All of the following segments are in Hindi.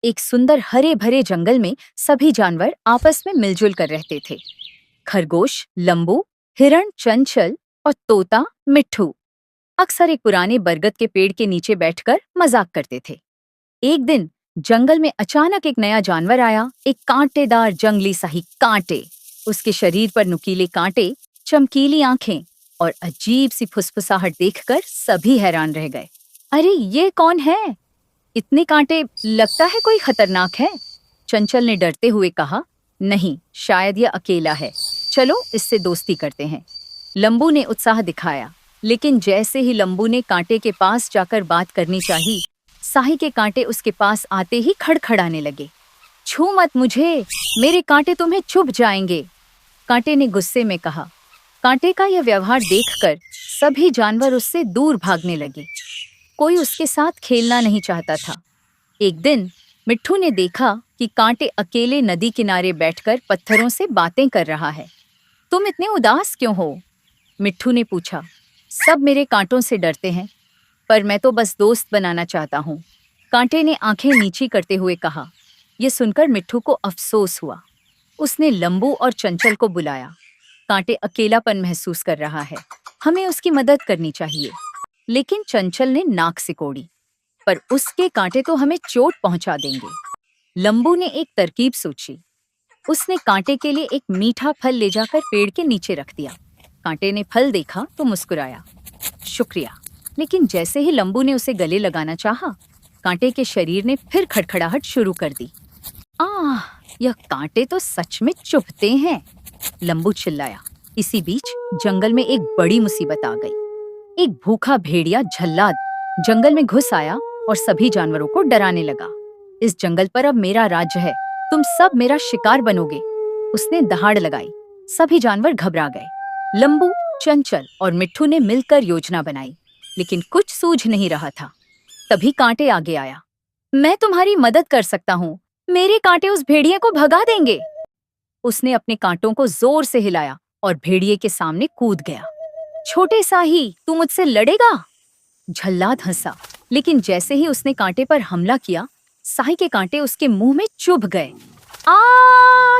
एक सुंदर हरे भरे जंगल में सभी जानवर आपस में मिलजुल कर रहते थे। खरगोश, लंबू, हिरण चंचल और तोता मिट्ठू अक्सर एक पुराने बरगद के पेड़ के नीचे बैठकर मजाक करते थे। एक दिन जंगल में अचानक एक नया जानवर आया, एक कांटेदार जंगली शाही कांटे। उसके शरीर पर नुकीले कांटे, चमकीली आंखें और अजीब सी फुसफुसाहट देखकर सभी हैरान रह गए। अरे ये कौन है? इतने कांटे, लगता है कोई खतरनाक है। चंचल ने डरते हुए कहा, नहीं, शायद यह अकेला है, चलो इससे दोस्ती करते हैं। लंबू ने उत्साह दिखाया, लेकिन जैसे ही लंबू ने कांटे के पास जाकर बात करनी चाहिए, शाही के कांटे उसके पास आते ही खड़खड़ाने लगे। छू मत मुझे, मेरे कांटे तुम्हें चुभ जाएंगे, कांटे ने गुस्से में कहा। कांटे का यह व्यवहार देखकर सभी जानवर उससे दूर भागने लगे। कोई उसके साथ खेलना नहीं चाहता था। एक दिन मिट्ठू ने देखा कि कांटे अकेले नदी किनारे बैठकर पत्थरों से बातें कर रहा है। तुम इतने उदास क्यों हो? मिट्ठू ने पूछा। सब मेरे कांटों से डरते हैं, पर मैं तो बस दोस्त बनाना चाहता हूँ, कांटे ने आंखें नीची करते हुए कहा। यह सुनकर मिट्ठू को अफसोस हुआ। उसने लंबू और चंचल को बुलाया। कांटे अकेलापन महसूस कर रहा है, हमें उसकी मदद करनी चाहिए। लेकिन चंचल ने नाक सिकोड़ी, पर उसके कांटे तो हमें चोट पहुंचा देंगे। लंबू ने एक तरकीब सोची। उसने कांटे के लिए एक मीठा फल ले जाकर पेड़ के नीचे रख दिया। कांटे ने फल देखा तो मुस्कुराया, शुक्रिया। लेकिन जैसे ही लंबू ने उसे गले लगाना चाहा, कांटे के शरीर ने फिर खड़खड़ाहट शुरू कर दी। आह, यह कांटे तो सच में चुभते हैं, लंबू चिल्लाया। इसी बीच जंगल में एक बड़ी मुसीबत आ गई। एक भूखा भेड़िया झल्लाद जंगल में घुस आया और सभी जानवरों को डराने लगा। इस जंगल पर अब मेरा राज्य है, तुम सब मेरा शिकार बनोगे, उसने दहाड़ लगाई। सभी जानवर घबरा गए। लंबू, चंचल और मिट्ठू ने मिलकर योजना बनाई, लेकिन कुछ सूझ नहीं रहा था। तभी कांटे आगे आया। मैं तुम्हारी मदद कर सकता हूँ, मेरे कांटे उस भेड़िए को भगा देंगे। उसने अपने कांटों को जोर से हिलाया और भेड़िए के सामने कूद गया। छोटे शाही, तू मुझसे लड़ेगा? झल्लाद हंसा, लेकिन जैसे ही उसने कांटे पर हमला किया, शाही के कांटे उसके मुंह में चुभ गए। आ,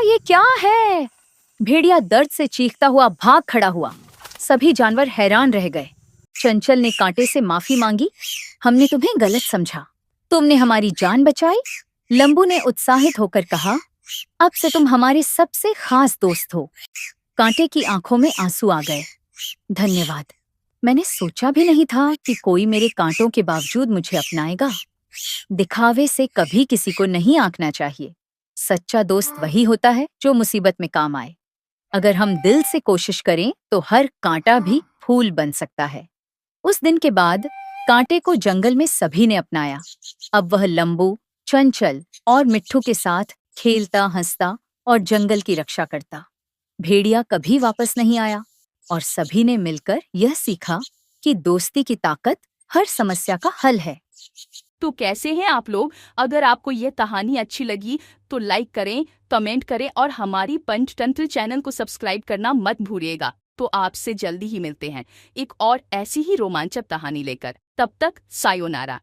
ये क्या है? भेड़िया दर्द से चीखता हुआ भाग खड़ा हुआ। सभी जानवर हैरान रह गए। चंचल ने कांटे से माफी मांगी। हमने तुम्हें गलत समझा, तुमने हमारी जान बचाई। लंबू ने उत्साहित होकर कहा, अब से तुम हमारे सबसे खास दोस्त हो। कांटे की आंखों में आंसू आ गए। धन्यवाद, मैंने सोचा भी नहीं था कि कोई मेरे कांटों के बावजूद मुझे अपनाएगा। दिखावे से कभी किसी को नहीं आंकना चाहिए। सच्चा दोस्त वही होता है जो मुसीबत में काम आए। अगर हम दिल से कोशिश करें तो हर कांटा भी फूल बन सकता है। उस दिन के बाद कांटे को जंगल में सभी ने अपनाया। अब वह लंबू, चंचल और मिट्ठू के साथ खेलता, हंसता और जंगल की रक्षा करता। भेड़िया कभी वापस नहीं आया और सभी ने मिलकर यह सीखा कि दोस्ती की ताकत हर समस्या का हल है। तो कैसे हैं आप लोग? अगर आपको ये कहानी अच्छी लगी तो लाइक करें, कमेंट करें और हमारी पंचतंत्र चैनल को सब्सक्राइब करना मत भूलिएगा। तो आपसे जल्दी ही मिलते हैं एक और ऐसी ही रोमांचक कहानी लेकर। तब तक सायोनारा।